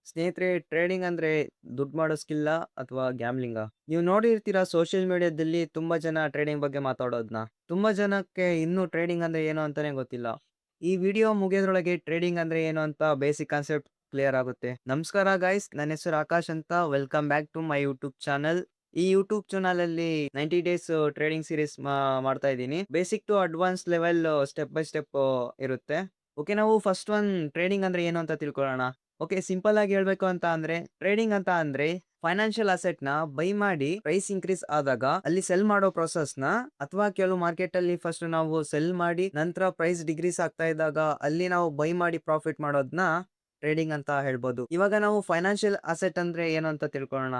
ಸ್ನೇಹಿತರೆ, ಟ್ರೇಡಿಂಗ್ ಅಂದ್ರೆ ದುಡ್ಡು ಮಾಡೋ ಸ್ಕಿಲ್ಲ ಅಥವಾ ಗ್ಯಾಮ್ಲಿಂಗಾ? ನೀವು ನೋಡಿರ್ತೀರಾ ಸೋಷಿಯಲ್ ಮೀಡಿಯಾದಲ್ಲಿ ತುಂಬಾ ಜನ ಟ್ರೇಡಿಂಗ್ ಬಗ್ಗೆ ಮಾತಾಡೋದನ್ನ. ತುಂಬಾ ಜನಕ್ಕೆ ಇನ್ನೂ ಟ್ರೇಡಿಂಗ್ ಅಂದ್ರೆ ಏನು ಅಂತಾನೆ ಗೊತ್ತಿಲ್ಲ. ಈ ವಿಡಿಯೋ ಮುಗಿಯೋದ್ರೊಳಗೆ ಟ್ರೇಡಿಂಗ್ ಅಂದ್ರೆ ಏನು ಅಂತ ಬೇಸಿಕ್ ಕಾನ್ಸೆಪ್ಟ್ ಕ್ಲಿಯರ್ ಆಗುತ್ತೆ. ನಮಸ್ಕಾರ ಗೈಸ್, ನನ್ನ ಹೆಸರು ಆಕಾಶ್ ಅಂತ. Welcome back to my YouTube channel. ಈ ಯೂಟ್ಯೂಬ್ ಚಾನಲ್ ಅಲ್ಲಿ 90 ಡೇಸ್ ಟ್ರೇಡಿಂಗ್ ಸೀರೀಸ್ ಮಾಡ್ತಾ ಇದ್ದೀನಿ. Basic to advance level step by step ಇರುತ್ತೆ. ಓಕೆ, ನಾವು ಫಸ್ಟ್ ಒನ್ ಟ್ರೇಡಿಂಗ್ ಅಂದ್ರೆ ಏನು ಅಂತ ತಿಳ್ಕೊಳ್ಳೋಣ. ಓಕೆ, ಸಿಂಪಲ್ ಆಗಿ ಹೇಳ್ಬೇಕು ಅಂತ ಅಂದ್ರೆ ಟ್ರೇಡಿಂಗ್ ಅಂತ ಅಂದ್ರೆ ಫೈನಾನ್ಷಿಯಲ್ ಅಸೆಟ್ ನ ಬೈ ಮಾಡಿ ಪ್ರೈಸ್ ಇನ್ಕ್ರೀಸ್ ಆದಾಗ ಅಲ್ಲಿ ಸೆಲ್ ಮಾಡೋ ಪ್ರೊಸೆಸ್ ನ, ಅಥವಾ ಕೆಲವು ಮಾರ್ಕೆಟ್ ಅಲ್ಲಿ ಫಸ್ಟ್ ನಾವು ಸೆಲ್ ಮಾಡಿ ನಂತರ ಪ್ರೈಸ್ ಡಿಕ್ರೀಸ್ ಆಗ್ತಾ ಇದ್ದಾಗ ಅಲ್ಲಿ ನಾವು ಬೈ ಮಾಡಿ ಪ್ರಾಫಿಟ್ ಮಾಡೋದನ್ನ ಟ್ರೇಡಿಂಗ್ ಅಂತ ಹೇಳ್ಬೋದು. ಇವಾಗ ನಾವು ಫೈನಾನ್ಷಿಯಲ್ ಅಸೆಟ್ ಅಂದ್ರೆ ಏನು ಅಂತ ತಿಳ್ಕೊಳ್ಳೋಣ.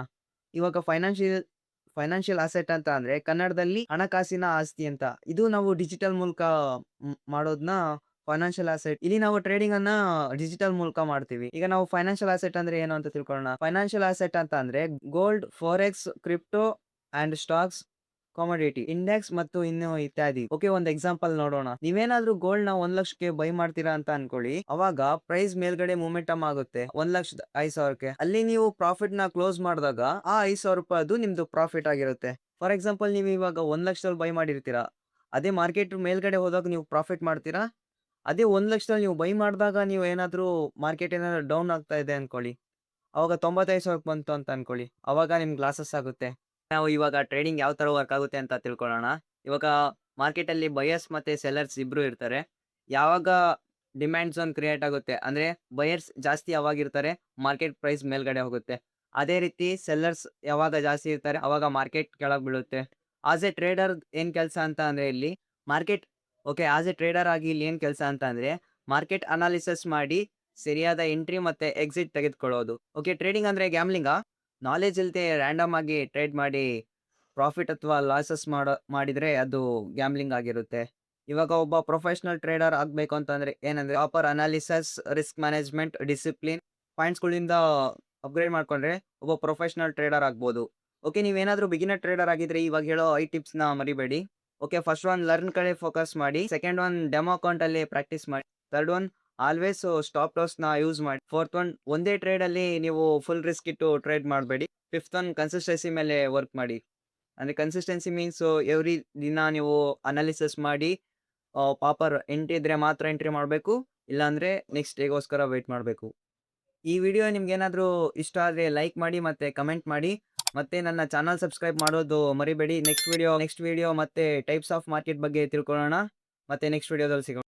ಇವಾಗ ಫೈನಾನ್ಷಿಯಲ್ ಅಸೆಟ್ ಅಂತ ಅಂದ್ರೆ ಕನ್ನಡದಲ್ಲಿ ಹಣಕಾಸಿನ ಆಸ್ತಿ ಅಂತ. ಇದು ನಾವು ಡಿಜಿಟಲ್ ಮೂಲಕ ಮಾಡೋದನ್ನ ಫೈನಾನ್ಷಿಯಲ್ ಅಸೆಟ್. ಇಲ್ಲಿ ನಾವು ಟ್ರೇಡಿಂಗ್ ಅನ್ನ ಡಿಜಿಟಲ್ ಮೂಲಕ ಮಾಡ್ತೀವಿ. ಈಗ ನಾವು ಫೈನಾನ್ಷಿಯಲ್ ಅಸೆಟ್ ಅಂದ್ರೆ ಏನು ಅಂತ ತಿಳ್ಕೊಳ್ಳೋಣ. ಫೈನಾನ್ಷಿಯಲ್ ಅಸೆಟ್ ಅಂತ ಅಂದ್ರೆ gold, forex, crypto and stocks, commodity, index ಮತ್ತು ಇನ್ನು ಇತ್ಯಾದಿ. ಓಕೆ, ಒಂದು ಎಕ್ಸಾಂಪಲ್ ನೋಡೋಣ. ನೀವೇನಾದ್ರೂ ಗೋಲ್ಡ್ ನ 1 ಲಕ್ಷಕ್ಕೆ ಬೈ ಮಾಡ್ತೀರಾ ಅಂತ ಅನ್ಕೊಳ್ಳಿ. ಅವಾಗ ಪ್ರೈಸ್ ಮೇಲ್ಗಡೆ ಮೂಮೆಂಟಮ್ ಆಗುತ್ತೆ 1,05,000ಕ್ಕೆ. ಅಲ್ಲಿ ನೀವು ಪ್ರಾಫಿಟ್ ನ ಕ್ಲೋಸ್ ಮಾಡಿದಾಗ ಆ 5,000 ರೂಪಾಯಿ ನಿಮ್ದು ಪ್ರಾಫಿಟ್ ಆಗಿರುತ್ತೆ. ಫಾರ್ ಎಕ್ಸಾಂಪಲ್, ನೀವು ಇವಾಗ 1 ಲಕ್ಷದಲ್ಲಿ ಬೈ ಮಾಡಿರ್ತೀರಾ. ಅದೇ ಮಾರ್ಕೆಟ್ ಮೇಲ್ಗಡೆ ಹೋದಾಗ ನೀವು ಪ್ರಾಫಿಟ್ ಮಾಡ್ತೀರಾ. ಅದೇ 1 ಲಕ್ಷದಲ್ಲಿ ನೀವು ಬೈ ಮಾಡಿದಾಗ ನೀವು ಏನಾದ್ರೂ ಮಾರ್ಕೆಟ್ ಏನಾದ್ರು ಡೌನ್ ಆಗ್ತಾ ಇದೆ ಅನ್ಕೊಳ್ಳಿ. ಅವಾಗ 95,000ಕ್ಕೆ ಬಂತು ಅಂತ ಅನ್ಕೊಳ್ಳಿ. ಅವಾಗ ನಿಮ್ಗೆ ಲಾಸಸ್ ಆಗುತ್ತೆ. ನಾವು ಇವಾಗ ಟ್ರೇಡಿಂಗ್ ಯಾವ ತರ ವರ್ಕ್ ಆಗುತ್ತೆ ಅಂತ ತಿಳ್ಕೊಳ್ಳೋಣ. ಇವಾಗ ಮಾರ್ಕೆಟ್ ಅಲ್ಲಿ ಬಯರ್ಸ್ ಮತ್ತೆ ಸೆಲ್ಲರ್ಸ್ ಇಬ್ರು ಇರ್ತಾರೆ. ಯಾವಾಗ ಡಿಮ್ಯಾಂಡ್ ಝೋನ್ ಕ್ರಿಯೇಟ್ ಆಗುತ್ತೆ ಅಂದ್ರೆ ಬಯರ್ಸ್ ಜಾಸ್ತಿ ಯಾವಾಗ ಇರ್ತಾರೆ, ಮಾರ್ಕೆಟ್ ಪ್ರೈಸ್ ಮೇಲ್ಗಡೆ ಹೋಗುತ್ತೆ. ಅದೇ ರೀತಿ ಸೆಲ್ಲರ್ಸ್ ಯಾವಾಗ ಜಾಸ್ತಿ ಇರ್ತಾರೆ ಅವಾಗ ಮಾರ್ಕೆಟ್ ಕೆಳಗ್ ಬೀಳುತ್ತೆ. ಆಸ್ ಎ ಟ್ರೇಡರ್ ಏನ್ ಕೆಲಸ ಅಂತ ಅಂದ್ರೆ ಇಲ್ಲಿ market okay, as A trader ಆಗಿ ಇಲ್ಲಿ ಏನ್ ಕೆಲಸ ಅಂತ ಅಂದ್ರೆ ಮಾರ್ಕೆಟ್ ಅನಾಲಿಸಿಸ್ ಮಾಡಿ ಸರಿಯಾದ ಎಂಟ್ರಿ ಮತ್ತೆ ಎಕ್ಸಿಟ್ ತೆಗೆದುಕೊಳ್ಳೋದು. ಓಕೆ, ಟ್ರೇಡಿಂಗ್ ಅಂದ್ರೆ ಗ್ಯಾಮ್ಲಿಂಗಾ? ನಾಲೆಜ್ ಇಲ್ದೆ ರ್ಯಾಂಡಮ್ ಆಗಿ ಟ್ರೇಡ್ ಮಾಡಿ ಪ್ರಾಫಿಟ್ ಅಥವಾ ಲಾಸಸ್ ಮಾಡಿದ್ರೆ ಅದು ಗ್ಯಾಮ್ಲಿಂಗ್ ಆಗಿರುತ್ತೆ. ಇವಾಗ ಒಬ್ಬ ಪ್ರೊಫೆಷನಲ್ ಟ್ರೇಡರ್ ಆಗ್ಬೇಕು ಅಂತಂದ್ರೆ ಏನಂದ್ರೆ proper analysis, risk management, discipline points ಗಳಿಂದ ಅಪ್ಗ್ರೇಡ್ ಮಾಡ್ಕೊಂಡ್ರೆ ಒಬ್ಬ ಪ್ರೊಫೆಷನಲ್ ಟ್ರೇಡರ್ ಆಗ್ಬೋದು. ಓಕೆ, ನೀವೇನಾದ್ರೂ ಬಿಗಿನರ್ ಟ್ರೇಡರ್ ಆಗಿದ್ರೆ ಇವಾಗ ಹೇಳೋ 5 ಟಿಪ್ಸ್ ನ ಮರಿಬೇಡಿ. ಓಕೆ, ಫಸ್ಟ್ ಒನ್ ಲರ್ನ್ ಕಡೆ ಫೋಕಸ್ ಮಾಡಿ. ಸೆಕೆಂಡ್ ಒನ್ ಡೆಮೋ ಅಕೌಂಟ್ ಅಲ್ಲಿ ಪ್ರಾಕ್ಟೀಸ್ ಮಾಡಿ. Third one always stop loss ನ ಯೂಸ್ ಮಾಡಿ. ಫೋರ್ತ್ ಒನ್ ಒಂದೇ ಟ್ರೇಡ್ ಅಲ್ಲಿ ನೀವು ಫುಲ್ ರಿಸ್ಕ್ ಇಟ್ಟು ಟ್ರೇಡ್ ಮಾಡಬೇಡಿ. ಫಿಫ್ತ್ ಒನ್ ಕನ್ಸಿಸ್ಟೆನ್ಸಿ ಮೇಲೆ ವರ್ಕ್ ಮಾಡಿ. ಅಂದ್ರೆ ಕನ್ಸಿಸ್ಟೆನ್ಸಿ ಮೀನ್ಸ್ ಎವ್ರಿ ದಿನ ನೀವು ಅನಾಲಿಸಿಸ್ ಮಾಡಿ ಪ್ರಾಪರ್ ಎಂಟ್ರಿ ಇದ್ರೆ ಮಾತ್ರ ಎಂಟ್ರಿ ಮಾಡಬೇಕು. ಇಲ್ಲಾಂದ್ರೆ ನೆಕ್ಸ್ಟ್ ಡೇಗೋಸ್ಕರ ವೇಟ್ ಮಾಡಬೇಕು. ಈ ವಿಡಿಯೋ ನಿಮ್ಗೇನಾದ್ರೂ ಇಷ್ಟ ಆದ್ರೆ ಲೈಕ್ ಮಾಡಿ ಮತ್ತೆ ಕಮೆಂಟ್ ಮಾಡಿ. ಮತ್ತೆ ನನ್ನ ಚಾನಲ್ ಸಬ್ಸ್ಕ್ರೈಬ್ ಮಾಡೋದು ಮರಿಬೇಡಿ. ನೆಕ್ಸ್ಟ್ ವಿಡಿಯೋ ಮತ್ತೆ ಟೈಪ್ಸ್ ಆಫ್ ಮಾರ್ಕೆಟ್ ಬಗ್ಗೆ ತಿಳ್ಕೊಳ್ಳೋಣ. ಮತ್ತೆ ನೆಕ್ಸ್ಟ್ ವಿಡಿಯೋದಲ್ಲಿ ಸಿಗೋಣ.